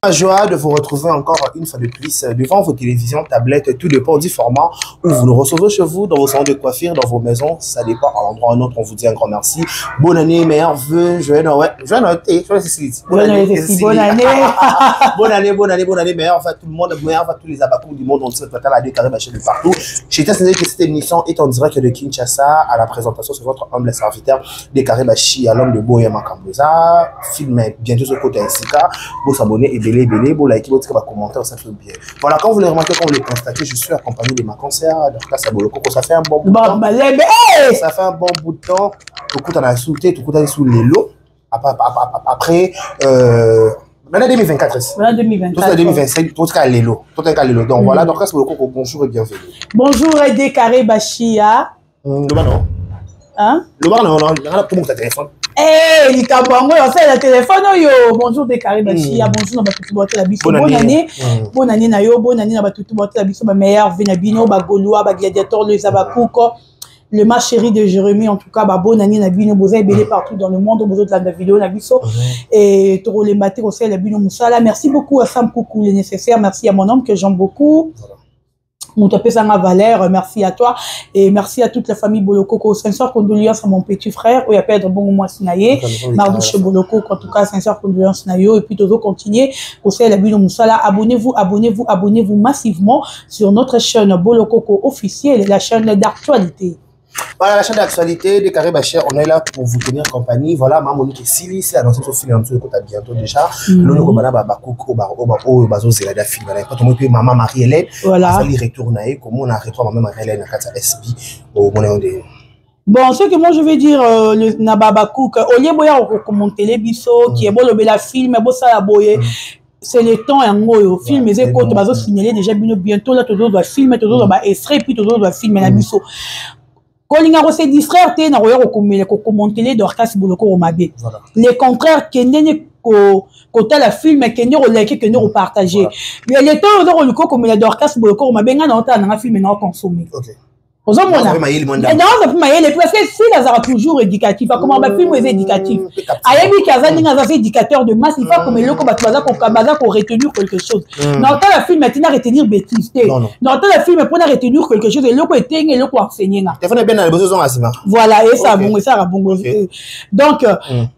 La joie de vous retrouver encore une fois de plus devant vos télévisions, tablettes, tout dépend du format où vous nous recevez chez vous, dans vos salons de coiffure, dans vos maisons. Ça dépend à l'endroit ou à un autre. On vous dit un grand merci. Bonne année, meilleurs vœux. Joyeux Noël. Joyeux Noël. Bonne année. Bonne année. bonne année. Meilleurs enfin tout le monde, meilleurs enfin tous les abacous du monde. On se total à Carré Bachir de partout. J'étais assuré que cette émission est en direct de Kinshasa à la présentation sur votre humble serviteur de Carré Bachir à l'homme de Boya Makamboza. Film bientôt sur le côté Insika. Vous s'abonner et belé, vous likez, vous commenter, ça fait bien. Voilà, quand vous les remarquez, quand vous les constatez, je suis accompagné de ma conseillère, Dorcas Aboloko, ça fait un bon bout de temps. Ça fait un bon bout de temps. Tout le monde a sauté, tout le monde a sous les lots. Après, maintenant 2024. Maintenant 2024. Tout 2025, tout le les lots. Tout le les lots. Donc voilà, Dorcas Aboloko, bonjour et bienvenue. Bonjour, Aidé Carré Bachia. Le bar non. Hein? Le bar non, il y a pour mon téléphone. Eh, il t'a bon, on fait le téléphone, yo. Bonjour, de Carré Bachia. Bonjour, na batutu bote la biso. Bonne année. Bonne année na yo. Bonne année na batutu bote la biso. Ma meilleure Venabino, ba Gaulois, ba Gladiator, les Abakouko. Le match chéri de Jérémy, en tout cas, bah, bonne année na bino. Boza belé partout dans le monde. Bozo de la vidéo na biso. Et Toro les matés aussi la bino Moussala. Merci beaucoup à Sam Koukou, le nécessaire. Merci à mon homme que j'aime beaucoup. Valère, merci à toi et merci à toute la famille Boloko. Sincère condoléances à mon petit frère. Il y a pas de bon moment Sinaye, Mardouche Boloko. En tout cas, sincère condoléances Nayo. Et puis toujours continuer. Aussi la Bino Moussala. Abonnez-vous massivement sur notre chaîne Boloko officielle, la chaîne d'actualité. Voilà la chaîne d'actualité de Carré Bachir, on est là pour vous tenir compagnie. Voilà, ma Monique Sili, c'est annoncé sur film bientôt déjà. L'on combat Babakouk au bazo Zelada film. Quand on peut maman Marie-Hélène, voilà. Il retourne comment on a retourné maman Marie-Hélène à Kata SB au Monéondé. Bon, ce que moi je veux dire, le Nababakouk, au lieu de commenter les bisous, qui est bon le la film, bon ça la boye. C'est le temps en gros, film, mais c'est quand on va signaler déjà bientôt là, tout le monde doit filmer, tout le monde doit extraire, puis tout le monde doit filmer la bisou. Quand on a se distraire, on a commenté les Dorcas Boloko au Mabé. Le contraire, quand la film, qu'on a liké, qu'on a partagé. Mais le temps où on a comme la Dorcas Boloko au Mabé, on a un film et on a consommé. Aux hommes, on a. Parce que si les a toujours éducatif, comment on va filmer les éducatifs. Ayebi Kazani a des éducateurs de masse, il faut comme le qu'on retenir quelque chose. Dans le film, maintenant retenir bêtise. Dans le film, pour retenir quelque chose, et le côté et le quoi enseigner. Voilà, et ça bon, et ça bon. Donc,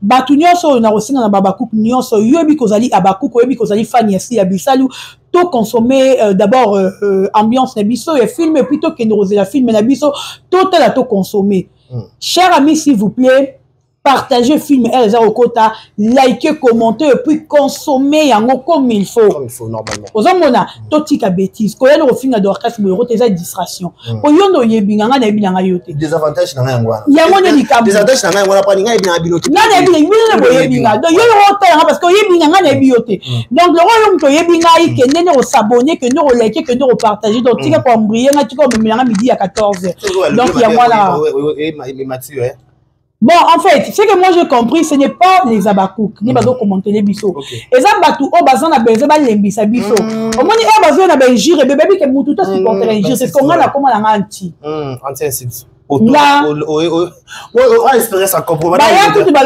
Batunio so na aussi na Babakouk nyonso yobi kozali Abakouk yobi kozali Fanny Assi Abisalu. Tout consommer d'abord ambiance nabiso et film et plutôt que nous la film nabiso tout là tout consommer. Chers amis, s'il vous plaît, partagez film Elsa Okota, likez, commentez et puis consommer comme il faut. Comme il faut normalement. Aux hommes on a tout tika bêtise. Quand on film na Dorcas Boloko tes distraction. Pour yondo yebinga na yebinga yote. Désavantage na ngwa. Yango ni kabu. Désavantage na ngwa pa ninga yebinga bilote. Na yebinga donc yo yote parce que yebinga na bilote. Donc le royaume to yebinga que nene au s'abonner, que nous liker, que nous partager. Donc tika ko mbrier na tika me midi à 14h. Donc il y a moi là. Mathieu hein. Bon, en fait, ce que moi j'ai compris, ce n'est pas les Abakouk, ni bazo commenter les bisous. Les Abatou, oh, bazan a besoin de l'embissa bisou. Au moins, il a besoin de gire, bébé, qui est moutou, tout supporter un gire. C'est ce qu'on a là, comme on a anti. Anti-insulte. Là, on a espéré ça comprendre. Bah, il y a tout le monde,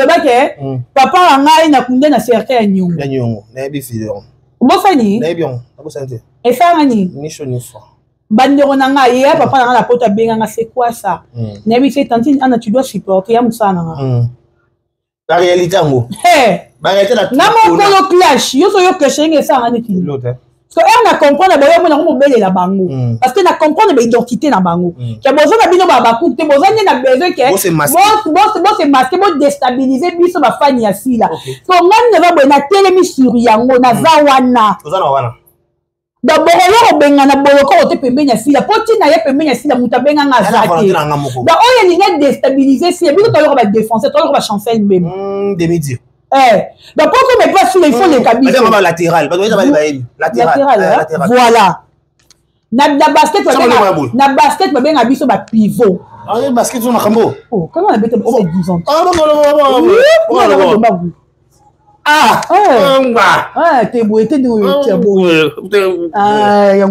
papa a un na kunde na certain agnon. Agnon, n'a pas fait. Comment ça ni? N'a bien, n'a pas senti. Et ça ni? Ni chaud ni froid. Bandero nanga hier papa nanga la porte benga c'est quoi ça nebi c'est tantine ana tu dois supporter am ça nanga la réalité ngo la réalité la na mon polo clash yo so yo que chenga ça ngani ki l'autre parce que on a comprendre ba yo mo na mo bele la bango parce que na comprendre ba identité na bango que bozo na bino ba Bakouk te bozo na besoin que bon c'est masqué bon déstabiliser biso ba Fanny Assi là so ngani na ba na telemi sur yango na zawana wana. D'abord, on benga na boloko ote pembenya sila poti na ye pembenya sila muta benga ngazaki. Da oye linga déstabiliser si bien to yo ba défoncer to yo ba chancel même. Des médias. Da pourquoi mais pas sur il faut les cabines. Madame latéral, latéral. Voilà. Na basket ba benga biso ba pivot. Ah le basket sur makambo. Oh, comment on appelle ça 10 ans. Ah, t'es beau, t'es beau. Ah, on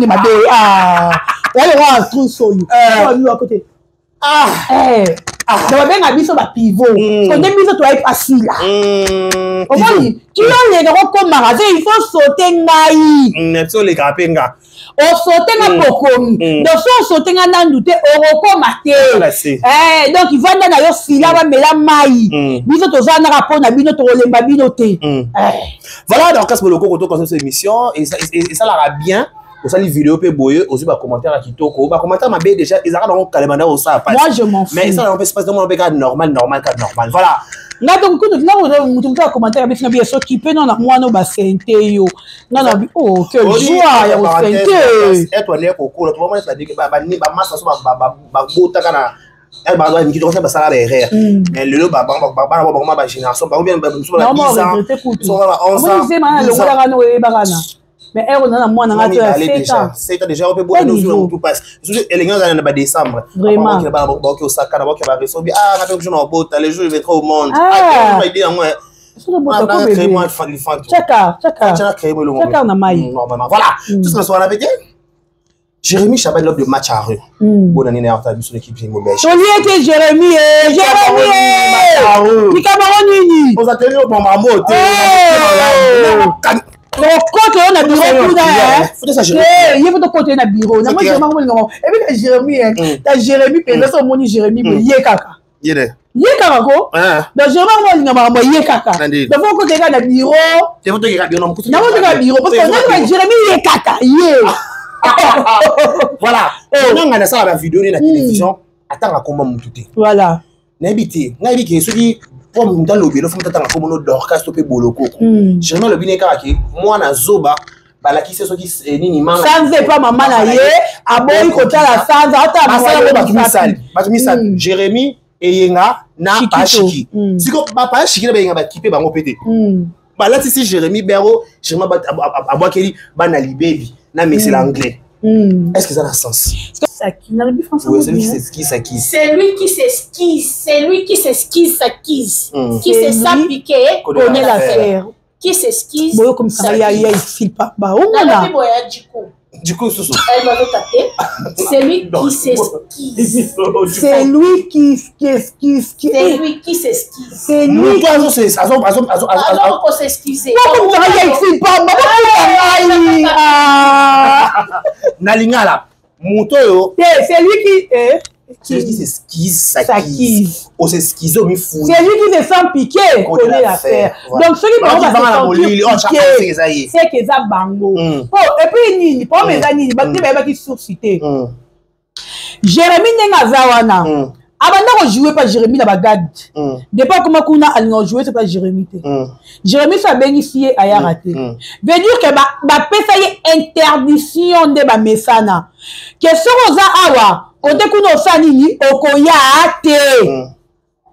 est ma à côté. Donc ben abiso ba pivot. Quand des biso toi pas si là. Omoni, tu as les gros comme magasin, il faut sauter ngai. N'importe les capenga. On sauter na pokomi. Donc si on sauter na nandouté, on rekomate. Donc il va dans yo fila ba mela mai. Biso to za na rapport na bino to lemba bino te. Voilà donc casse pour le coco comme cette émission et ça la bien. Pour ça les vidéos peut boyer aussi ba commentaire à kitoko ba commentaire ma bé déjà ils arrêtent donc calemanda au ça pas. Moi je m'en fous. Mais ça on peut se passer dans le cas normal voilà. Là donc nous tu commentaire avec bien sûr qui peut non moi non ba sente yo. Non oh quelle joie ya sente. Et toi les coco là tu vois moi ça dit que ba massa so ba bota kana elle va doit qui doit faire ça derrière. Mais le ba génération ba bien ba non moi mais elle on a moi dans la c'est déjà on peut boire nous sur tout passe surtout les gens dans décembre vraiment qui va au Saka d'abord qui va recevoir on a fait jour en beau les jours il va trop au monde idée en moi voilà tout ce soir avec Jérémy Chabal l'homme de match à rue bonne année en ta sur l'équipe Jimbo Belge Jérémy ni Cameroun nini on s'attend au bon maman donc quand on a bureau il faut te côté na bureau na moi je m'en et puis Jérémy ta Jérémy peut ça moni Jérémy yé kaka yé kaka ko donc Jérémy moi yé kaka donc faut côté na bureau tu faut te regarder non na bureau parce que Jérémy yé kaka yé voilà on a ça la vidéo na télévision attends comment mututé voilà n'habité que celui comme dans le bureau faut t'attendre comme on dorcas topé boloko Jérémy le biné kaki moi na zoba bala qui c'est ce qui nini manga sans pas maman na ye aboyi kota la sans ata batumisa Jérémy et yenga na pachiki siko papa chiki na yenga ba kipe bango pété bala si Jérémy bero Jérémy abwakeli bana libebi na mais c'est l'anglais est-ce que ça a un sens ça qui n'a pas français c'est lui qui s'esquisse c'est lui qui s'esquisse qui se sent piqué connaît l'affaire qui s'esquisse bon comme ça il file pas bah on a du coup ce elle va le taper c'est lui qui s'esquisse c'est lui qui s'esquisse c'est lui qui s'esquisse alors qu'on s'excuse comme ça il file pas nalingala moto c'est lui qui s'esquisse au s'esquisse au mi fou c'est lui qui se sent piqué connaît l'affaire donc celui qui va se sentir c'est que ça bango oh et puis nini pour mes amis ba qui suscité Jérémy nenga zawana abanda ko jouer pas Jérémy na bagad depuis comment kuna alinga jouer c'est pas Jérémy te Jérémy ça bénéficier aya raté veut dire que ba pesa ye interdiction de ba mesana que soza awa on découvre ça nini okoya te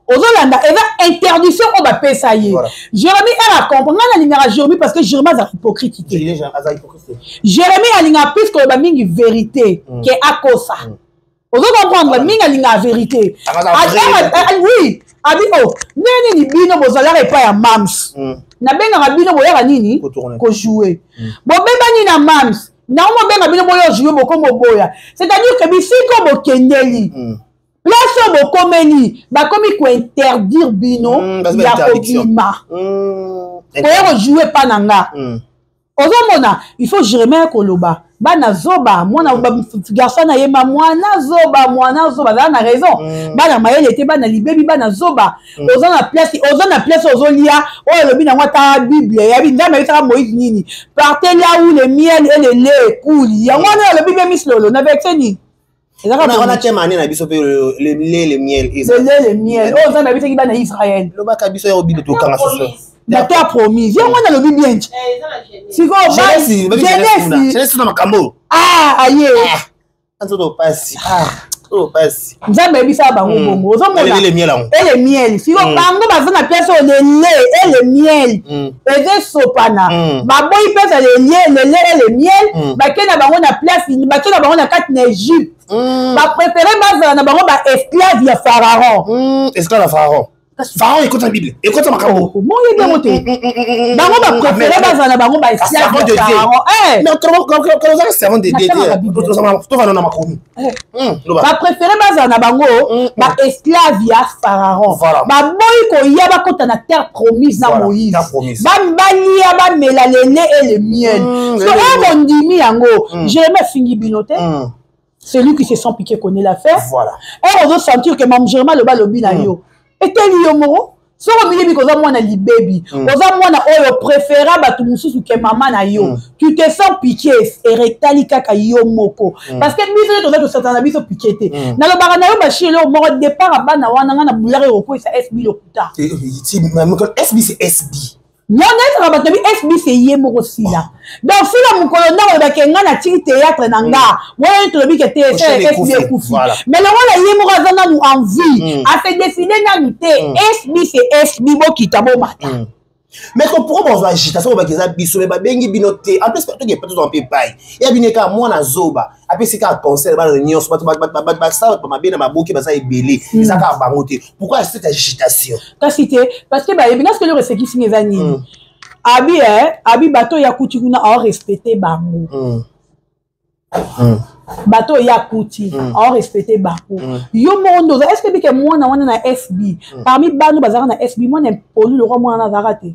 ozolanda eza interdiction on va payer ça y est Jérémy elle a compris na linga Jérémy parce que Jérémy a hypocrite Jérémy a linga plus que ba mingi vérité que akosa ozo comprendre minga linga vérité oui a dit oh neni ni bino bozala repa ya mams na benga bino boya nini ko jouer bo beba ni na mams na mo benga bino boya jouer boko boya c'est-à-dire que bisiko bokendeli place bokomeni bakomi ko interdire bino ya kobima boya jouer pa nanga ozomona il faut Jérémy koloba bana zoba mwana garçon na yema mwana zoba za na raison bana mayele te bana libebi bana zoba ozana place ozolia oyo lobi na ngata bible ya binzama bitaka Moïse nini partez là où le miel et le lait coulent yango na lobi be mislolo na vexeni on a thème année na biso pe le lait le miel oh zana bitaki bana Israël loba ka biso ya obi to kanga soso la terre promise yango na lobi bien siko jeunesse na makambo aye anzo pasi nzambe ebisa bango bongo ozomona le miel siko bango baza na pièce o le lait et le miel eze sopana baboyi pesa le lait et le miel bakena bango na place bakena bango na kati na Égypte ba préférer bazala na bango ba esclave ya pharaon esclave ya pharaon Pharaon écoute la Bible. Écoute ma caméra. Moi, il y a des mots. Bango va préférer bazana bango ba esclave de Pharaon. Mais quand on a servant de Dieu, tout va dans ma commune. Ba préférer bazana bango ba esclave ya Pharaon. Ba boy ko ya ba kota na terre promise na Moïse. Ba mbali ya ba melalele et le miel. So on dit yango, j'ai jamais fini binoté. Celui qui se sent piqué connaît l'affaire. Voilà. Et on veut sentir que Mme Germain le bas lobby na yo. Et tel yomo. So on dit que ça moi na li baby. Oza moi na oyo préférable à tout mususu que maman na yo. Tu te sens piqué et rectali kaka yo moko. Parce que biso to ça na biso piqué. Na lo bara na yo ba chile au mort départ bana wana na bulare au ko ça SB le kuta. SB c'est SB. Non, non, non, SB c'est yemo aussi là. Donc si la mon colonel ba kenga na tiki théâtre nanga, moi to bi que SB kufi. Mais le roi la yemo razana nous envie à se décider na lutte. SB c'est SB bo kitabo mata. Mais qu'on pourra avoir agitation au bagage biso mais ba bengi binoté en plus tout est pas tout en paye. Il y a bineka moi na zoba après c'est qu'un concert ba réunion ça ba bien na maboki ba ça ebelé ça ka bangoté. Pourquoi cette agitation? Parce que ba yebina ce que le reseki singezani. Abi bato ya kuti kuna a respecter bango. Bato ya kuti a respecter bango. Yo mondo est-ce que bike moi na SB parmi bano bazara na SB moi poli le roi moi na zarate.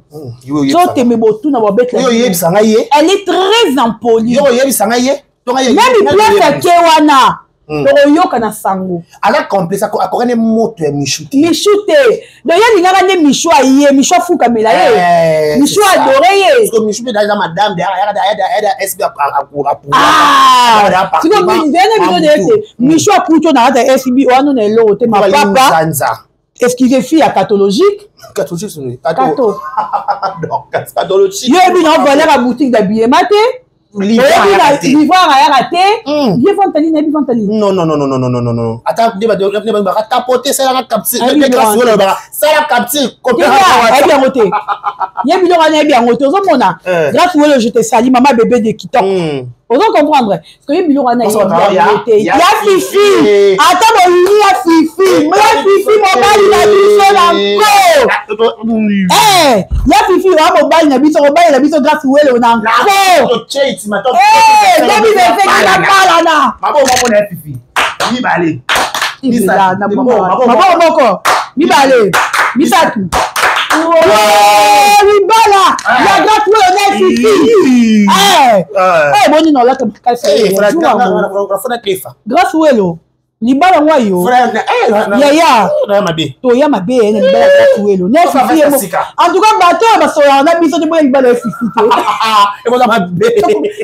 So te me botu na bobet la. Elle est très impolie. Yo yebisanga ye. Même place kewana. Yoka na sango. Alors complexe akokane moto ya michute. Michute. Donc il y a des michou aye, michou fou kamela ye. Michou adoré ye. Parce que michou dans madame derrière SB tu vois bien de michou akuto na ta SB wanu na lo te ma papa. Excusez fille à cathologique. Cathologique c'est cato. Non, cathologique. Yo bi na voler la boutique d'habillement te. Livre à raté. Non. Attends, tapoter, c'est la capture. C'est la capture. Grâce à je te salue, maman bébé de Kiton. Vous comprendre? Parce que il y a Fifi. Attends, il y a Fifi. Il y a Fifi, mon mari, il a dit encore. Il y a Fifi, mon mari, il a dit grâce à elle, on a encore. Grâce à elle, libala ngwa yo yaya to ya mabe na libala ko welo na fifi en tout cas bato ba so na biso de boya libala fifi te e bona mabe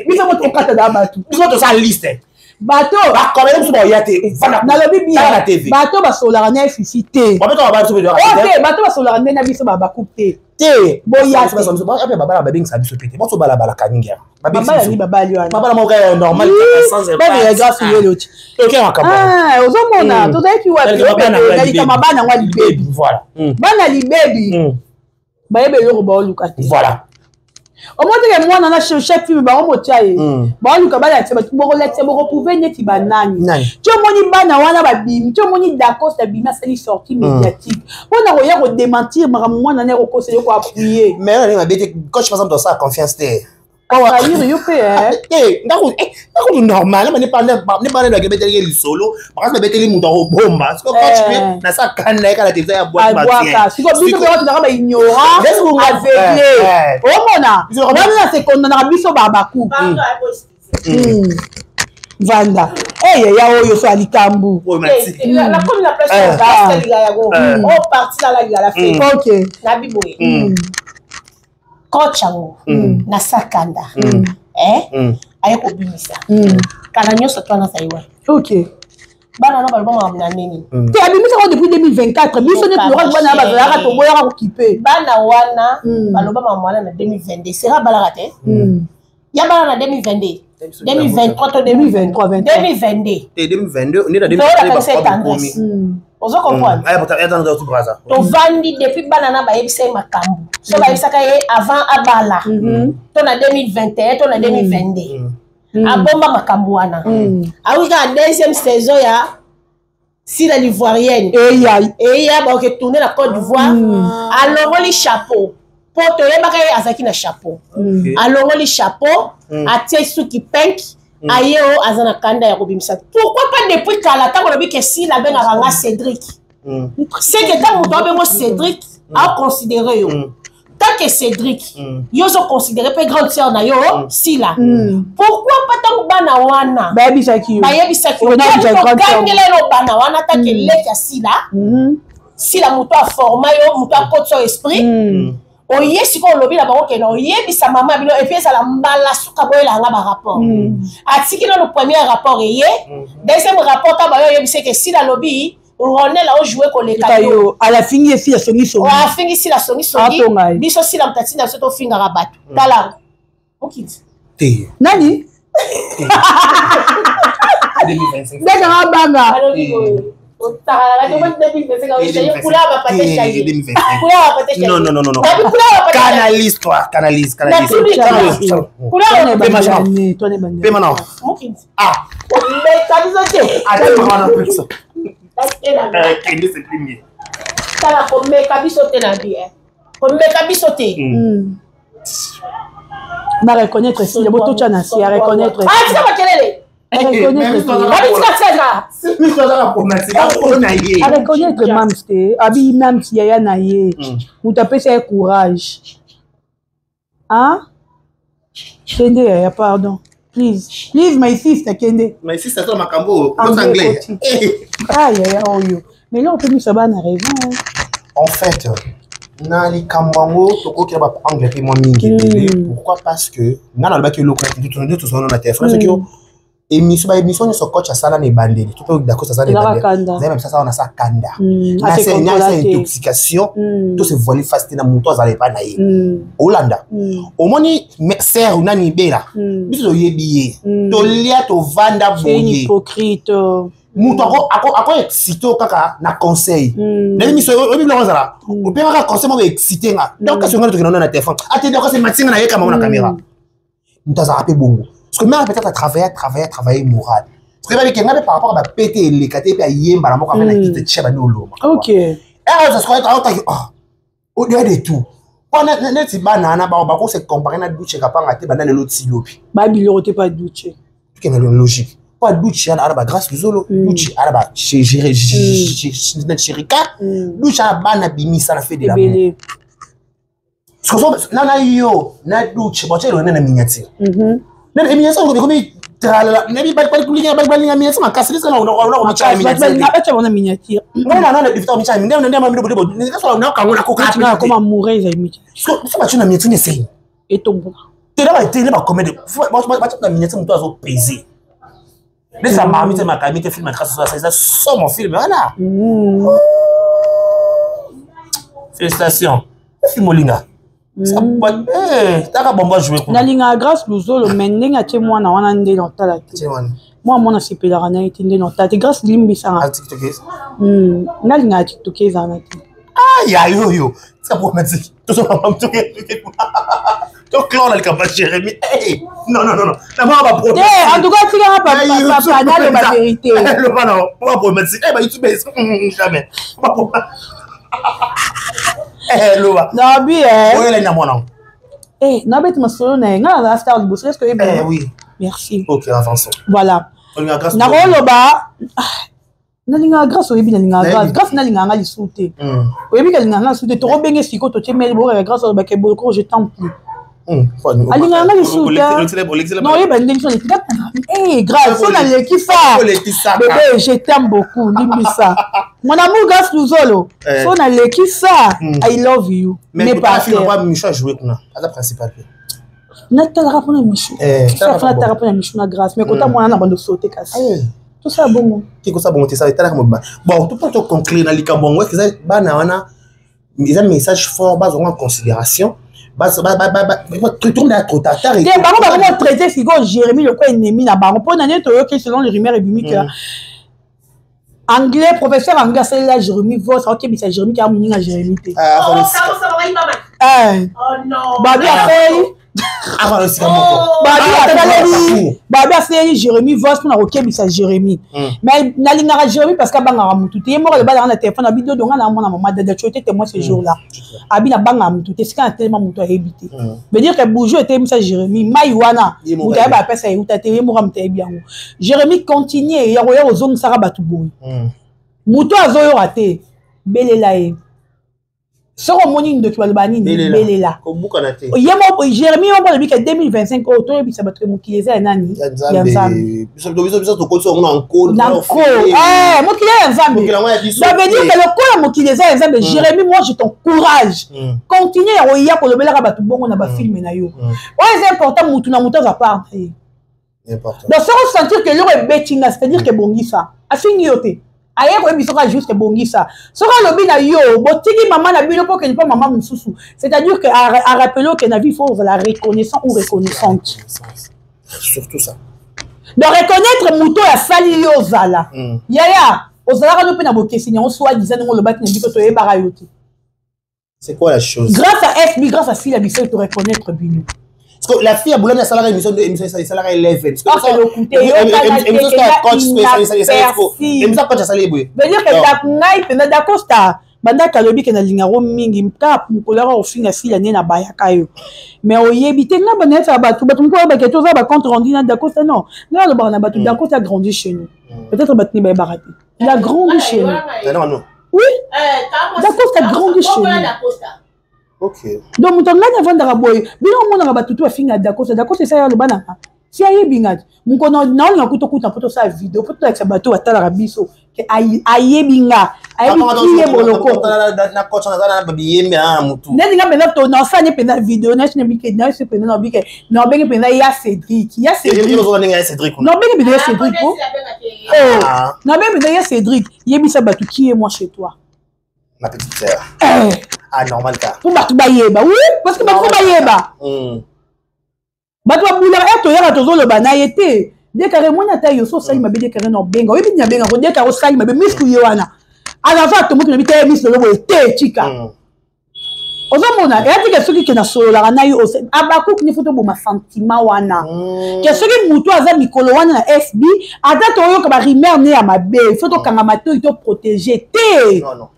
biso mo to kata da bato biso to sa liste bato ba ko même so ya te na lobi bien bato ba so la na fifi te ba to ba so de OK bato ba so la na biso ba coupe te boya ba so ba baba ba bingi sa biso pete ba so bala kaninga baba ni baba liwana baba mo ka normal sans ba ya grâce welo ti OK makamba ozomona tozaki wapi na mabana ngwa libebi voilà bana libebi bayebe loko ba oluka te voilà omonte ke mwana na chef film ba omotia ye ba oluka ba ya tseba boko letse boko pouver neti banani tu moni bana wana ba bimi tu moni d'accord ça bimi ça li sortie médiatique on a rien ko démentir mwana na ko conseiller ko appuyer mais on a bête quand je pense dans ça confiance te Kawa yo pe ndako normal mais ne pas de gebeteli li solo parce que beteli muto ko bomba parce que coach pe na sa kanna ka la tete ya boîte matien siko biso ko tuna ba ignorant aveuglé omona wana se konna na biso baba ku Vanda ya oyo so alikambu la première place parce que ya go on parti là la fait OK na biboye coach yango na sakanda ayeko bimisa kana nyoso twana saiwa OK bana na balba na nini te abimisa ko depuis 2024 biso ne tulora bana bazala to boya ko kipe bana wana baloba mwana na 2022 sera balaka te ya bana na 2022 2023 2022 on est dans 2022 ozo comprendre to vandi depuis banana ba yebisa makambo so ba yebisa ka avant abala to na 2021 to na 2022 abomba makambo wana awika deuxième saison ya si la l'ivoirienne et il y a bon que tourner la Côte d'Ivoire alors les chapeaux pour te yebaka azaki na chapeau alors les chapeaux atie sou qui pink aye o azana kanda ya kobimisa pourquoi pas depuis kala ta ko que si la benga ranga Cédric c'est que ta muto bengo Cédric a considéré yo tant que Cédric yo so considéré pe grande sœur na yo si là pourquoi pas ta bana wana ba bisaki on a gagné le bana wana tant que leki si là si la muto a formé yo muto a côté son esprit oye siko lobi na bango ke no yebisa mama bino et puis ça la mbala suka boyela nga ba rapport atiki le premier rapport eye deuxième rapport ta ba yo yebisa que si la lobi Ronel a joué ko le cadeau à la fin ici la songi songi a fin ici la songi songi biso si la mtati na soto finga rabat tala okiti te nani 2025 daga banga non. Canalise toi, canalise. reconnaître si le beau tchana si à reconnaître reconnaître même c'est abi même si ya na ye ou taper c'est courage hein kende ya pardon please my sister kende my sister toi makambo en anglais aïe oyo mais là on peut nous savoir na raison en fait na li kambango toko ki ba anglais pe moi mingi pourquoi parce que na na ba ke lokwa tout son na téléphone c'est que émission sur coach asala ne bandeli tout peut d'accord ça ne bandeli même ça on a ça kanda c'est intoxication tout se voler fast na moto azale pas na ye Hollanda omoni ser nani bela biso yebiye to lia to vanda boye hypocrite moto ako excité kaka na conseil na émission obi blanc zala o pe ka conseil mo excité nga donc kasi ngalo to kina na téléphone ati donc c'est matinga na ye kama na caméra mutaza ape bongo. Parce que même peut-être à travailler moral. Parce que quelqu'un par rapport à péter les catés et à yemba la mort quand même qui te tchèbe nous l'homme. Ok. Et ça se croit être au-delà de tout. Pendant net banana ba ba ko se comparer na douche kapanga te banana l'autre silopi. Ba biloroté pas douche. Tout est logique. Pas douche à la grâce du zolo. Douche à la chez Chérika. Douche à bana bimi ça la fait de la mort. Parce que nana yo na douche ba tchelo na miniature. Nebe miniature ko komi trala nebi ba kulinga ba miniature ma kasri ça on a miniature. On a miniature. Non ifta mi chami ndem ma mbido bodo ni ka na ka ngona ko ka na comment mourir za miniature. So ba tuna miniature ne sei. Et tombe. Tele ba comédie. Ba tuna miniature mto azo peser. Desa ma mite ma kamite film trace ça so mon film voilà. Félicitations. Film Olinga. Ça t'as bomba jouer na linga grâce luzolo mendenga tie mwana wana nde dans tala moi mona sipela rana itinde dans tala grâce limbisa TikTokers na linga TikTokers ana ti ah yo ça pour mettre tout ça pas to clone le capable Jérémy non d'abord va pro en tout cas tu as pas la vérité le pas non pas pour mettre bah YouTube jamais Loba. Non, bien. Oui, elle est non. Non, mais tu m'as sonné. Non, là, c'est un boss. Est-ce que oui. Merci. Ok, avançons. Voilà. Na Loba. Na linga grâce au ebi na linga grâce na linga ngali souté. Oyebi ka linga ngali souté to robenge siko to chemeli bo grâce au bakebo ko je t'en prie. Alinga ngali souté. Non, il ben ndinso le kidap. Grâce on a le kifa. Bébé, je t'aime beaucoup, Limbisa. Mon amour grâce Luzolo. On a le kifa. I love you. Mais pas film pas Michou jouer kuna. La principale. Natala rapona Michou. Ça fait la rapona Michou na grâce, mais quand moi na bando sauter casse. Tout ça bon. Qui ça bon, ça tala comme bon, tout pour te conclure na likabongo, est-ce que bana wana ils ont un message fort bas en considération. Tu tournes à trop tard. Baron traité Figo Jérémy le quoi ennemi na baron pour n'année que selon les rumeurs et bimique anglais professeur anglais c'est là Jérémy voit ça OK mais c'est Jérémy qui a muni na Jérémy. Oh non. Bah bien fait. avant le sika babi asaleli Jérémy Vos mpona kokebisa Jérémy mais nalingaka Jérémy parce que abangaka mutu te ye moko alobaka na telefone abi dodo nga na mona mama dada tu étais témoin ce jour là abi na bangaka mutu te sika na telema mutu ayebi te veut dire que Bourgeois etelemisa Jérémy mai wana mutu ayeba apesa euta te ye moko mutu ayebi yango Jérémy continue ya koya kozongisaka bato boye mutu azoyoka te belela ye soko moni ndoki baloba nini belela Jérémy on parle que 2025 oto yebisa bato ke mokili eza ya nani ya nzambe mokili ya nzambe ça veut dire que lokola mokili eza ya nzambe Jérémy moi je t'encourage continue ya koya kolobelaka bato bongo na bafilme na yo oyo eza important mutu na mutu aza part ye donc soko sentir que loko ebetinga c'est-à-dire que bongisa afingi yo te aye koyebi soka juste bongisa soka lobi na yo botiki mama na bino po ke pas maman mususu c'est-à-dire que à rappeler que na vie faut la reconnaissance ou reconnaissante surtout ça de reconnaître muto ya sali yo zala yaya ozalaka no pe na bokesi nyango soit disant ngo lobaki na biko to yebaka yo te c'est quoi la chose grâce à FB grâce à fille la biso to reconnaître bino. Parce que la fille a boulé dans la salarié émission de émission salarié 11. Parce que le côté émission ça coach salarié boy. Veut dire que la ngai pena d'acosta banda kalobi ke na lingaro mingi mka mukolera ofinga fille ane na bayaka yo. Mais oyebi te na bana ça ba tout ba tout ba ke toza ba compte rendu na d'acosta non. Na le bana ba tout d'acosta a grandi chez nous. Peut-être ba tni ba baraté. Il a grandi chez nous. Non. Oui. D'acosta a grandi chez nous. Ok. Donc mon temps là avant d'araboy bino mona ba tutu afinga d'acosta c'est ça le bana si ayebinga mon kono na na kutokuta poto sa vidéo poto avec sa bateau atala rabiso ke ayebinga ayebi boloko na coach na babi na mutu nenga bena to na sa ne pena vidéo na chine bike na se pena na bike na bengi pena ya Cédric non bengi pena Cédric na bengi pena ya Cédric yebisa batu qui est moi chez toi ma petite sœur ah normal cas pour batu bayeba oui parce que batu bayeba batu babula eto yaka tozolo bana yete de carrément na tayo so sali mabe de carrément benga oui binya benga ko de carrément sali mabe misku yewana ala fa to mutu na bitaye miso lobo ete chika ozomona yati ke soki ke na solo la na yo abaku ni foto bo ma sentiment wana ke soki mutu aza mikolo wana na FB ata to yo ka ba rimer ne ya mabe foto kanga mato ito protéger te non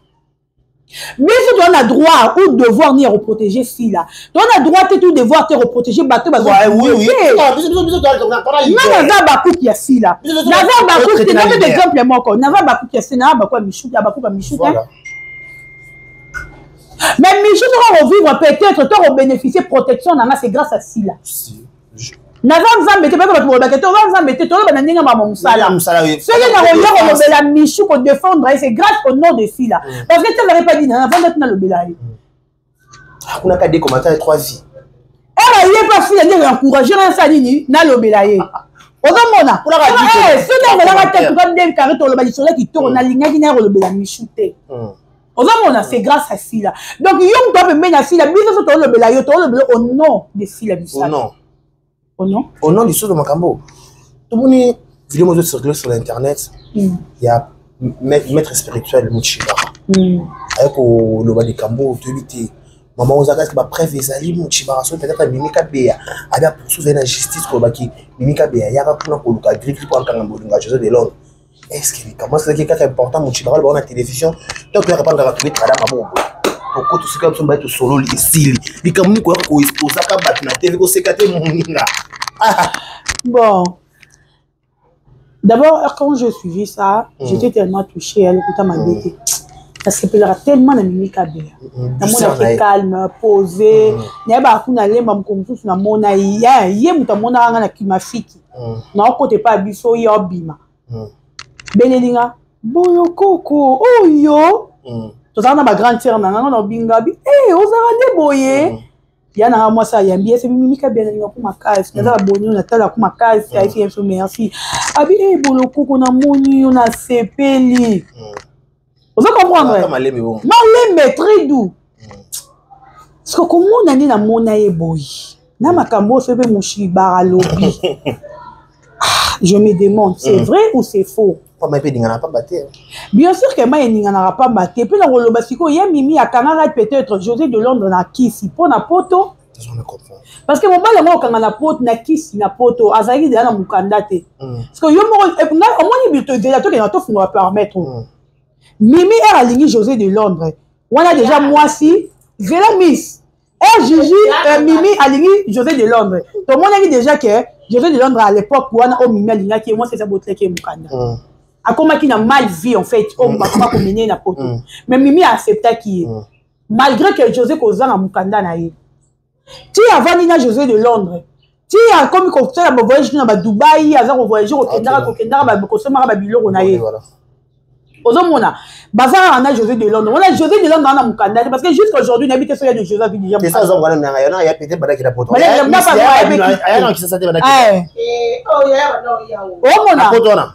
mais si tu as droit ou devoir ni reprotéger fille là tu as droit tout devoir te reprotéger bateau bateau oui non na baku qui a fille là na baku c'est un exemple moko na baku qui a fille na baku michou ya baku michou mais michou tu vas vivre peut-être tu vas bénéficier protection na c'est grâce à fille là Naza nzambe te ba ba ba keto nzambe te to ba na ndinga mama musala ce que na roya ko la michu pour défendre c'est grâce au nom de fille là parce que tu n'aurais pas dit na vendre na le belai hakuna ka des commentaires 3 vies elle y est pas fille de encourager na ça nini na le belai ozomona ce que na la tête comme des carré to le ba lisolo qui tourne na linga ki na le belai michu te ozomona c'est grâce à fille là donc yom doit me na fille là biso to le belai to le belai au nom de fille là biso non au nom du sous de Macambo. Tout le monde vidéo de circuler sur l'internet. Il y a maître spirituel Mouchiba. Avec le bas de Cambo, tu dis maman Ozaka qui va preuve Ezali Mouchiba so peut-être Mimika Bea a bien poursuivre la justice pour baki Mimika Bea ya ka pour le griffe pour Kangambo nga José de Londres. Est-ce que comment c'est quelque chose important Mouchiba le la télévision donc tu vas répondre à trouver travail Mabo. Pourquoi tout ce que tu as solo ici les kamuni ko exposer ka bat na TV ko sekate moninga. Bon, d'abord quand j'ai suivi ça j'étais tellement touchée à l'écouter ma bête parce que elle a tellement de mimique à bien na mona qui calme posé na ba kuna lemba mkongusu na mona ye muta mona nga na kimafiki na côté pas biso yo bima belelinga boyo koko oyo tozana ba grande sœur na nga na binga bi ozara nde boye yana moi ça yambi c'est mimika bien na ko makasi na za bonyo na tala ko makasi ai fi merci abi boloko ko na moni on a sepeli vous comprendre malembe très doux parce que comment on a ni na mona ye boy na makambo se be mushi baralobi je me demande c'est vrai ou c'est faux bien sûr que moi il n'en pas battu puis dans le basico il y a mimi à Canada peut-être José de Londres na kisi pour na poto Parce que mon bal est quand na pote na kiss na poto azaki déjà na mukanda te. Parce que yo mo au moins il te déjà to que na to faut permettre. Mimi est aligné José de Londres. On a déjà moi si Vela Miss. Et Gigi Mimi aligné José de Londres. Tout le monde a dit déjà que José de Londres à l'époque où on a Mimi aligné qui moi c'est ça botre qui est mukanda. A comment qui n'a mal vie en fait on va pas combiner na poto. Mais Mimi a accepté qui malgré que José causa na mukanda na ye. Tu avant Nina José de Londres. Tu as comme quand tu as voyagé dans Dubaï, à voyager au Kenya, Babylone na ye. Ozomona bazar na José de Londres. On a José de Londres na mukanda parce que jusqu'à aujourd'hui n'habite sur de José déjà. C'est ça ozomona na ya ya peut-être bada ki la poto. Mais il n'a pas aya non qui ça bada ki. Oh ya non ya. Ozomona. Poto na.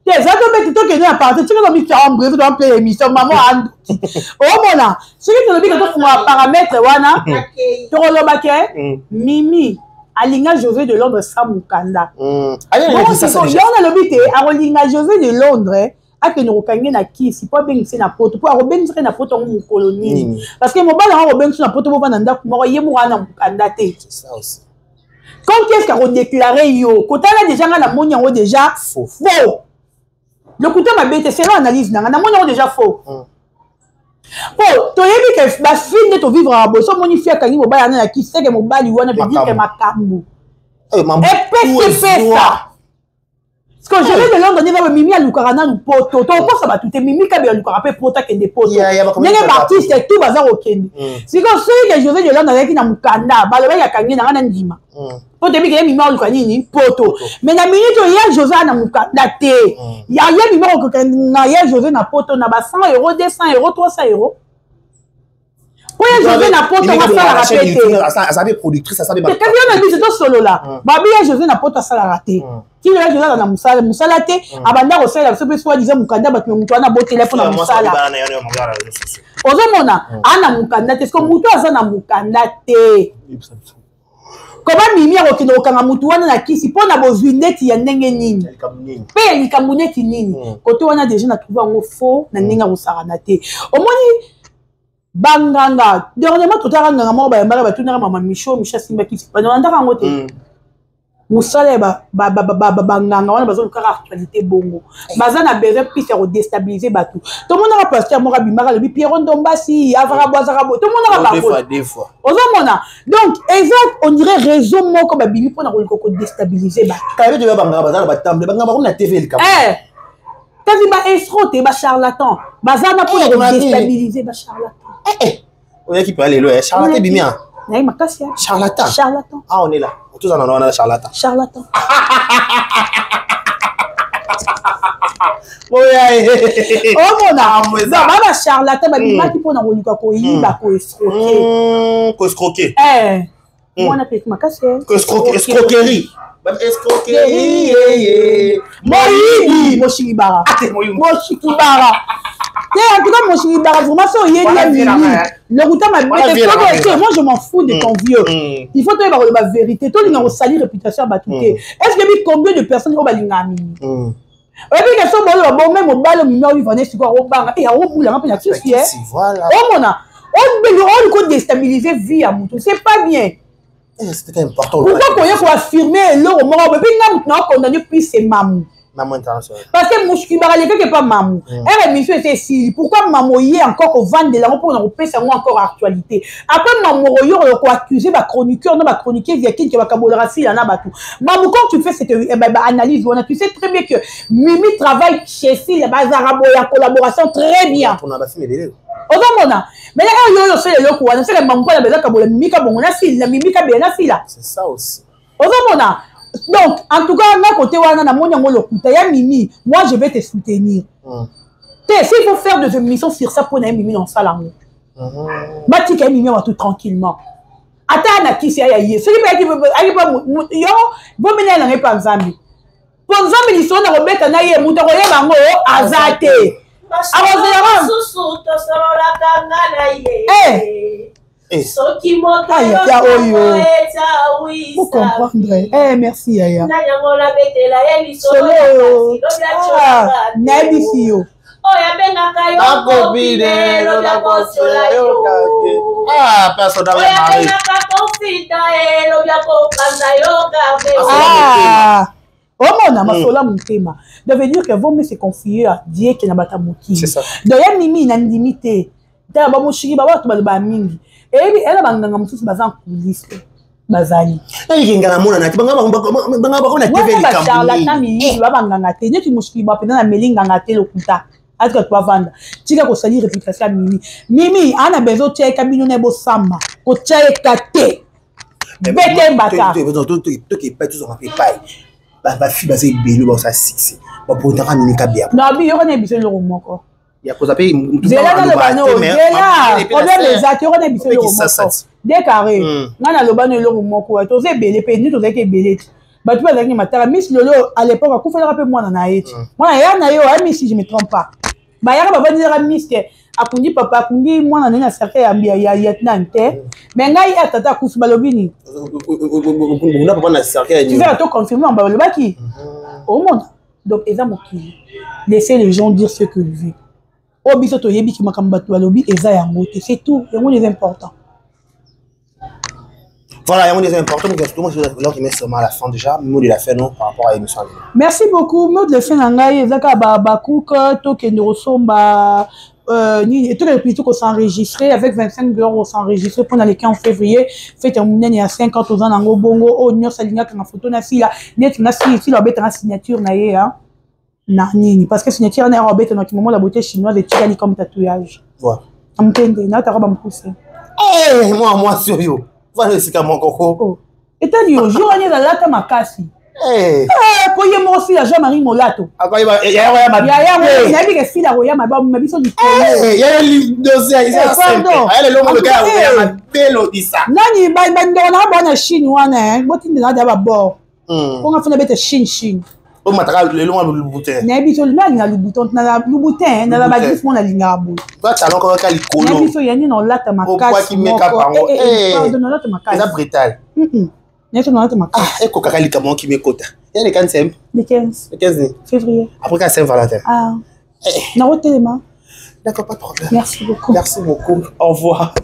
Les autres mecs qui sont à partir, tu vas me faire un bref dans le émission, maman a oh mon a. Ce qui te dit que tu as paramètre, wana. Tu as le baquet. Mimi, Alinga José de Londres, Samukanda. Bon, c'est ça. On a le but, Alinga José de Londres, a que nous recagnons na qui, si pas bien c'est na poto, pour Robin serait na poto en colonie. Parce que mon bal a Robin sur na poto, pour Vananda, pour moi, Yemoura Mukanda. C'est ça aussi. Quand est-ce qu'on a déclaré yo? Quand on a déjà la monnaie, on a déjà faux. Le côté ma bête, c'est l'analyse. On a déjà faux. Bon, tu as vu que la fille de vivre à Bosso, mon fille a gagné mon bail qui sait que mon bail, on a dit que ma cambo. Et puis, c'est ça. Parce que je vais de Londres, on va mimi à l'Ukarana, nous poto. Tu penses ça va tout. Mimi qui a bien l'Ukarapé, pota qui est des potos. Les artistes, c'est tout bazar au Kenya. C'est comme ceux que je vais de Londres avec une Mukanda, balové à Kanye, n'a rien d'ima. Pour te dire que mimi à l'Ukarani, poto. Mais la minute où il y a José à Mukanda, il y a mimi au Kenya, il y a José na poto, na 100 €, 200 €, 300 €. Pour José na poto, on va faire la rater. Ça veut productrice, ça veut pas. Quand on a dit c'est solo là. Babi a José na poto, ça la rater. Qui est José na musala, musala te. Abanda au sel, ce peut soit disant Mukanda, mais Mukanda beau téléphone na musala. Ozomona, ana Mukanda te, ce que mutu aza na Mukanda te. Comment mimi a okino kanga mutu wana na kisi po na bozwi neti ya ndenge nini. Pe likambu neti nini. Kote wana déjà na trouvé en faux na ndenge osarana te. Omoni banganga dernièrement tout à nganga mo ba yambala ba tunaka mama Micho Simba kisi ba ndaka ngote musale banganga wana bazo lukaka actualité bongo baza na besoin puis faire déstabiliser batu tout le monde a pasteur mo rabimaka le Pierre Ndombasi avara boazara tout le monde a des fois ozomona donc exact on dirait raison moko ba bibi pona ko déstabiliser ba kabe de banganga baza ba tamble banganga ba na TV le camp kazi ba escroc ba charlatan baza na pona déstabiliser ba charlatan on est qui peut aller là charlatan bimia naï makasi charlatan ah on est là tous en on a charlatan oh mona ba charlatan ba bimaki pona koluka ko yiba ko escroquer on a peut makasi escroquerie escroquerie Moïdi Moshibara Moshibara en tout cas Moshibara vraiment ça il y a le routa m'a moi je m'en fous de ton vieux il faut te voir la vérité toi il a sali réputation batouté est-ce que combien de personnes au balingami et puis que ça bon même au bal mignon il venait sur au bang et au bout là on peut la suffire voilà oh mona on déstabiliser vie à moutou c'est pas bien. C'était important. Pourquoi il faut affirmer le mot? Mais puis nous condamné plus c'est mamou. Maman internationale. Parce que Mouchkibara n'est pas mamou. Elle émission était si. Pourquoi maman y est encore au vent de la route pour nous repasser encore actualité. Après maman y est quoi accusé ma chroniqueur, non ma chroniqueur via qui va caboler si il y en a battu. Maman quand tu fais cette analyse, tu sais très bien que Mimi travaille chez si les bazarabo en collaboration très bien. On a pas filmé les Ozomona mais là yo c'est le loko wana c'est que maman la beza kabola mimika bongo na fille la mimika bien na fille là c'est ça aussi Ozomona donc en tout cas na côté wana na monya ngolo kuta ya Mimi moi je vais te soutenir s'il faut faire des émissions sur ça pour na Mimi dans ça là bati ka Mimi va tout tranquillement ata na kisi ya yé celui qui pas yo bo mena na pas nzambi pour nzambi li sona robeta na ye muto ko ye bango azate vous comprendrez. Merci Yaya. oya bengaka yo copine lobi akosola yo Ah, personne n'a oya marié. bengaka confida lobi akopanza yo gabe Ah, omona masola motema. Ça veut dire que vaut mieux se confier à Dieu qui n'a pas ta mouki. C'est ça. Donc ya mimi na ndimité. Ta ba moshiki ba watu ba mingi. Et elle ba nganga mususu bazan coulisse. Bazali. Elle nganga mona na banga na TV Ba likambo. charlatan mi ba nganga te. Neti moshiki ba pena na melinga ngate lokuta. Atka toi vendre. Tika ko sali réputation mimi. Mimi ana bezo tia kabino na bo samba. Ko tia ekate. Bete bata. Toi qui paye tout ça fait paye. Ba fille ba c'est bello ba ça six. Ba pour ta mini kabia. Na bi yo na biso lo moko. Il y a cause à payer. Zela na le bano. Zela. Problème les acteurs na biso lo moko. Décarré. Ngana lo bano lo moko. To ze belé pe ni to ze ke belé. Ba tu ba zaki matara Miss Lolo à l'époque a koufela rappel moi na eti. Moi ya na yo a Miss si je me trompe pas. Ba ya ba ba dire Miss que akundi papa akundi moi na cercle ya lieutenant. Mais ngai atata kufu balobini. On a pas na cercle. Tu vas te confirmer en balobaki. Au monde. Donc eza mokili. Laissez les gens dire ce que ils veulent. Obiso to yebi ki makamba to balobi eza yango te. C'est tout. Yango les important. Voilà, il y a des importants, mais surtout, moi, je vais mettre seulement à la fin déjà. Nous, il a fait non par rapport à l'émission. Merci beaucoup. Nous, le fait n'angai, zaka bakouk, to kendorosomba, et tout le pays qu'on s'enregistrer avec 25 heures, on s'enregistrer pendant les 15 février. Fait un moment il y a 50 ans dans le bongo, oh, nous salinga quand photo na fila, net na si la bête en signature na ye, hein. Nani, parce que signature na robette dans le moment la beauté chinoise et tu comme tatouage. Voilà. Amtende, na ta robe me pousser. Eh, moi, sur yo. Voilà, c'est comme mon coco. Et t'as dit, jour année la lata makasi. Eh, pour y moi aussi la Jean-Marie Molato. il y a ma il y a des filles à Roya, ma biso du il y a un dossier, il y a un elle est l'homme de gars, il y a ma pélo dit ça. Nani, na bonne Chine, wana, botin de la d'abord. On a fait une bête Chine. On m'a traité le long le bouton. Na biso na le bouton, na le bouton, na la bagif mon la lingabo. Toi, tu as encore un colo. Na biso yani no lata makasi. Pourquoi qui met cap en haut? Pardon, no lata makasi. C'est brutal. N'est-ce no lata makasi. Ah, et coca li comment qui met quota. Il y a les 15. Le 15. Le 15 février. Après qu'à Saint-Valentin. Ah. Na rotelema. D'accord, pas de problème. Merci beaucoup. Merci beaucoup. Au revoir.